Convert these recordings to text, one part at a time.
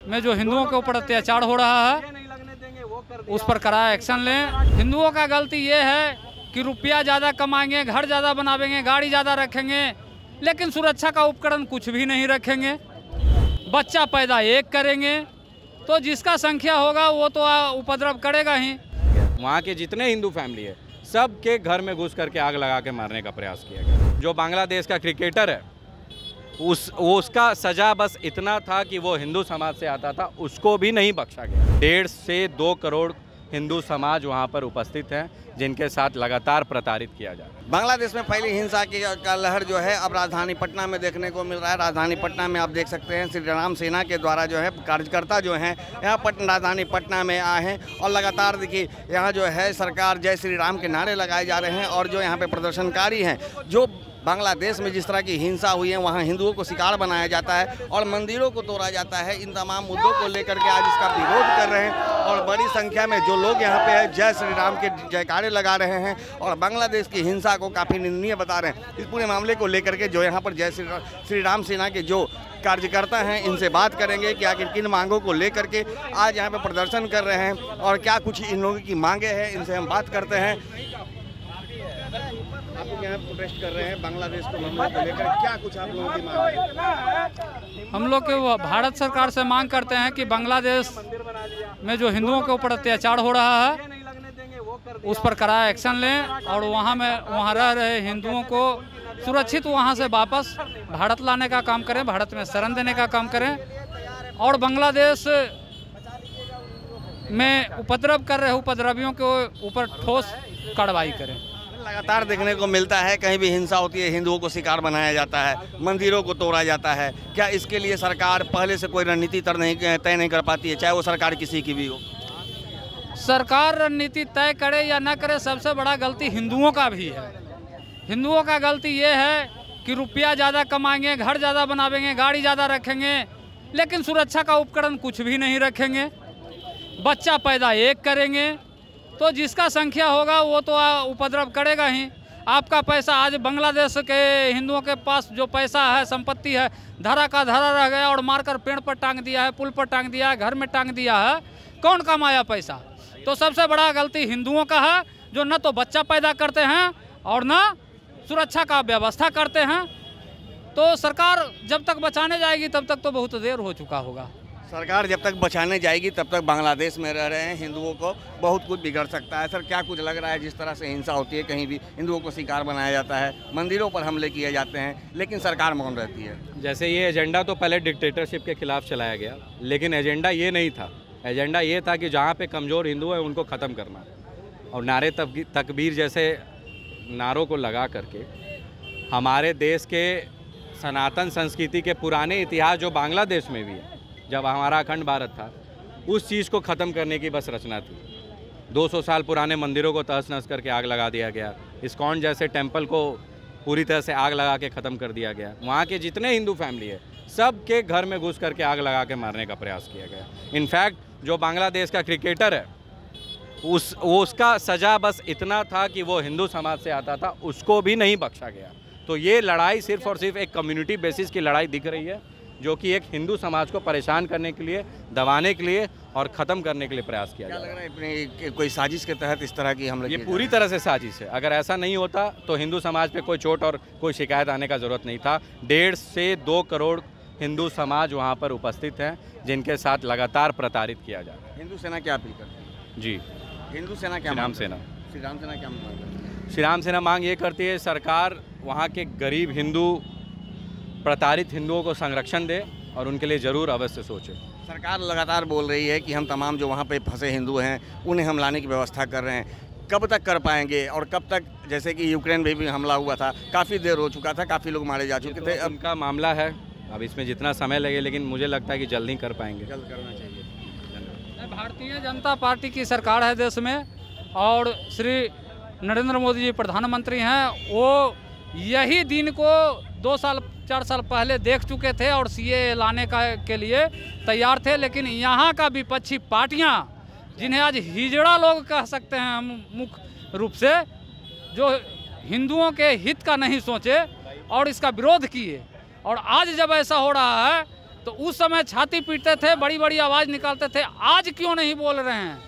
में जो हिंदुओं के ऊपर अत्याचार हो रहा है उस पर कड़ा एक्शन लें। हिंदुओं का गलती ये है कि रुपया ज़्यादा कमाएंगे, घर ज़्यादा बनावेंगे, गाड़ी ज़्यादा रखेंगे, लेकिन सुरक्षा का उपकरण कुछ भी नहीं रखेंगे। बच्चा पैदा एक करेंगे तो जिसका संख्या होगा वो तो उपद्रव करेगा ही। वहाँ के जितने हिंदू फैमिली है सबके घर में घुस करके आग लगा के मारने का प्रयास किया गया। जो बांग्लादेश का क्रिकेटर है उसका सजा बस इतना था कि वो हिंदू समाज से आता था, उसको भी नहीं बख्शा गया। 1.5 से 2 करोड़ हिंदू समाज वहाँ पर उपस्थित हैं जिनके साथ लगातार प्रताड़ित किया जा रहा है। बांग्लादेश में फैली हिंसा का लहर जो है अब राजधानी पटना में देखने को मिल रहा है। राजधानी पटना में आप देख सकते हैं श्री राम सेना के द्वारा जो है कार्यकर्ता जो हैं यहाँ राजधानी पटना में आए हैं और लगातार देखिए यहाँ जो है सरकार जय श्री राम के नारे लगाए जा रहे हैं। और जो यहाँ पे प्रदर्शनकारी हैं, जो बांग्लादेश में जिस तरह की हिंसा हुई है वहाँ हिंदुओं को शिकार बनाया जाता है और मंदिरों को तोड़ा जाता है, इन तमाम मुद्दों को लेकर के आज इसका विरोध कर रहे हैं। और बड़ी संख्या में जो लोग यहाँ पे है जय श्री राम के जयकारे लगा रहे हैं और बांग्लादेश की हिंसा को काफ़ी निंदनीय बता रहे हैं। इस पूरे मामले को लेकर के जो यहाँ पर जय श्री राम सेना के जो कार्यकर्ता हैं इनसे बात करेंगे कि आखिर किन मांगों को लेकर के आज यहाँ पे प्रदर्शन कर रहे हैं और क्या कुछ इन लोगों की मांगे हैं, इनसे हम बात करते हैं। आप लोग यहाँ प्रोटेस्ट कर रहे हैं बांग्लादेश को मामले को लेकर, क्या कुछ आप लोगों की मांग है? हम लोग के भारत सरकार से मांग करते हैं कि बांग्लादेश में जो हिंदुओं के ऊपर अत्याचार हो रहा है उस पर कड़ा एक्शन लें और वहाँ रह रहे हिंदुओं को सुरक्षित वहाँ से वापस भारत लाने का काम करें, भारत में शरण देने का काम करें और बांग्लादेश में उपद्रव कर रहे उपद्रवियों के ऊपर ठोस कार्रवाई करें। लगातार देखने को मिलता है कहीं भी हिंसा होती है हिंदुओं को शिकार बनाया जाता है, मंदिरों को तोड़ा जाता है। क्या इसके लिए सरकार पहले से कोई रणनीति तय नहीं कर पाती है, चाहे वो सरकार किसी की भी हो? सरकार रणनीति तय करे या न करे, सबसे बड़ा गलती हिंदुओं का भी है। हिंदुओं का गलती ये है कि रुपया ज़्यादा कमाएंगे, घर ज़्यादा बनावेंगे, गाड़ी ज़्यादा रखेंगे, लेकिन सुरक्षा का उपकरण कुछ भी नहीं रखेंगे। बच्चा पैदा एक करेंगे तो जिसका संख्या होगा वो तो उपद्रव करेगा ही। आपका पैसा आज बांग्लादेश के हिंदुओं के पास जो पैसा है, संपत्ति है, धरा का धरा रह गया और मारकर पेड़ पर टांग दिया है, पुल पर टांग दिया है, घर में टांग दिया है। कौन कमाया पैसा? तो सबसे बड़ा गलती हिंदुओं का है जो न तो बच्चा पैदा करते हैं और न सुरक्षा का व्यवस्था करते हैं। तो सरकार जब तक बचाने जाएगी तब तक तो बहुत देर हो चुका होगा। सरकार जब तक बचाने जाएगी तब तक बांग्लादेश में रह रहे हैं हिंदुओं को बहुत कुछ बिगड़ सकता है। सर क्या कुछ लग रहा है जिस तरह से हिंसा होती है, कहीं भी हिंदुओं को शिकार बनाया जाता है, मंदिरों पर हमले किए जाते हैं, लेकिन सरकार मौन रहती है? जैसे ये एजेंडा तो पहले डिक्टेटरशिप के खिलाफ चलाया गया, लेकिन एजेंडा ये नहीं था। एजेंडा ये था कि जहाँ पे कमज़ोर हिंदू है उनको ख़त्म करना और नारे तकबीर जैसे नारों को लगा करके हमारे देश के सनातन संस्कृति के पुराने इतिहास जो बांग्लादेश में भी है, जब हमारा अखंड भारत था, उस चीज़ को ख़त्म करने की बस रचना थी। 200 साल पुराने मंदिरों को तहस नहस करके आग लगा दिया गया, इस्कॉन जैसे टेंपल को पूरी तरह से आग लगा के ख़त्म कर दिया गया। वहाँ के जितने हिंदू फैमिली है सबके घर में घुस करके आग लगा के मारने का प्रयास किया गया। इनफैक्ट जो बांग्लादेश का क्रिकेटर है उसका सज़ा बस इतना था कि वो हिंदू समाज से आता था, उसको भी नहीं बख्शा गया। तो ये लड़ाई सिर्फ़ और सिर्फ एक कम्युनिटी बेसिस की लड़ाई दिख रही है जो कि एक हिंदू समाज को परेशान करने के लिए, दबाने के लिए और ख़त्म करने के लिए प्रयास किया जा रहा है। कोई साजिश के तहत इस तरह की हमले? ये पूरी तरह से साजिश है। अगर ऐसा नहीं होता तो हिंदू समाज पे कोई चोट और कोई शिकायत आने का ज़रूरत नहीं था। 1.5 से 2 करोड़ हिंदू समाज वहाँ पर उपस्थित हैं जिनके साथ लगातार प्रताड़ित किया जा रहा है। हिंदू सेना क्या अपील करती है? जी, हिंदू सेना क्या? श्री राम सेना क्या मांग करती है? श्री राम सेना मांग ये करती है सरकार वहाँ के गरीब हिंदू, प्रताड़ित हिंदुओं को संरक्षण दे और उनके लिए ज़रूर अवश्य सोचे। सरकार लगातार बोल रही है कि हम तमाम जो वहाँ पे फंसे हिंदू हैं उन्हें हम लाने की व्यवस्था कर रहे हैं। कब तक कर पाएंगे और कब तक? जैसे कि यूक्रेन में भी हमला हुआ था, काफ़ी देर हो चुका था, काफ़ी लोग मारे जा चुके थे। उनका मामला है, अब इसमें जितना समय लगे, लेकिन मुझे लगता है कि जल्द ही कर पाएंगे। जल्द करना चाहिए। भारतीय जनता पार्टी की सरकार है देश में और श्री नरेंद्र मोदी जी प्रधानमंत्री हैं। वो यही दिन को 2-4 साल पहले देख चुके थे और सीए लाने के लिए तैयार थे, लेकिन यहाँ का विपक्षी पार्टियाँ, जिन्हें आज हिजड़ा लोग कह सकते हैं हम मुख्य रूप से, जो हिंदुओं के हित का नहीं सोचे और इसका विरोध किए। और आज जब ऐसा हो रहा है तो उस समय छाती पीटते थे, बड़ी बड़ी आवाज़ निकालते थे। आज क्यों नहीं बोल रहे हैं?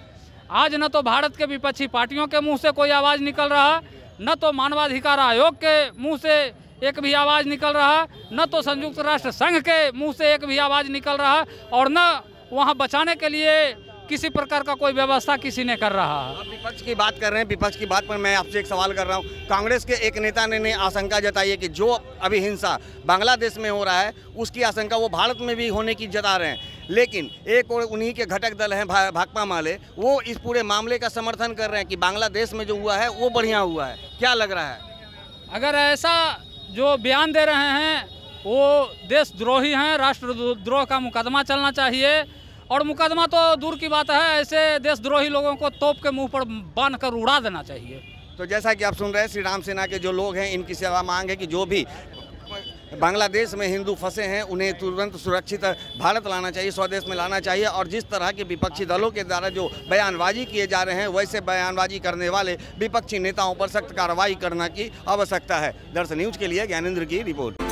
आज न तो भारत के विपक्षी पार्टियों के मुंह से कोई आवाज़ निकल रहा, न तो मानवाधिकार आयोग के मुंह से एक भी आवाज़ निकल रहा, न तो संयुक्त राष्ट्र संघ के मुंह से एक भी आवाज़ निकल रहा, और न वहाँ बचाने के लिए किसी प्रकार का कोई व्यवस्था किसी ने कर रहा है। आप विपक्ष की बात कर रहे हैं, विपक्ष की बात पर मैं आपसे एक सवाल कर रहा हूं। कांग्रेस के एक नेता ने आशंका जताई है कि जो अभी हिंसा बांग्लादेश में हो रहा है उसकी आशंका वो भारत में भी होने की जता रहे हैं, लेकिन एक और उन्हीं के घटक दल हैं भाकपा माले, वो इस पूरे मामले का समर्थन कर रहे हैं कि बांग्लादेश में जो हुआ है वो बढ़िया हुआ है। क्या लग रहा है? अगर ऐसा जो बयान दे रहे हैं वो देशद्रोही हैं, राष्ट्रद्रोह का मुकदमा चलना चाहिए, और मुकदमा तो दूर की बात है, ऐसे देशद्रोही लोगों को तोप के मुंह पर बांध कर उड़ा देना चाहिए। तो जैसा कि आप सुन रहे हैं, श्री राम सेना के जो लोग हैं इनकी सेवा मांग है कि जो भी बांग्लादेश में हिंदू फंसे हैं उन्हें तुरंत सुरक्षित भारत लाना चाहिए, स्वदेश में लाना चाहिए, और जिस तरह के विपक्षी दलों के द्वारा जो बयानबाजी किए जा रहे हैं वैसे बयानबाजी करने वाले विपक्षी नेताओं पर सख्त कार्रवाई करने की आवश्यकता है। दर्शन न्यूज के लिए ज्ञानेंद्र की रिपोर्ट।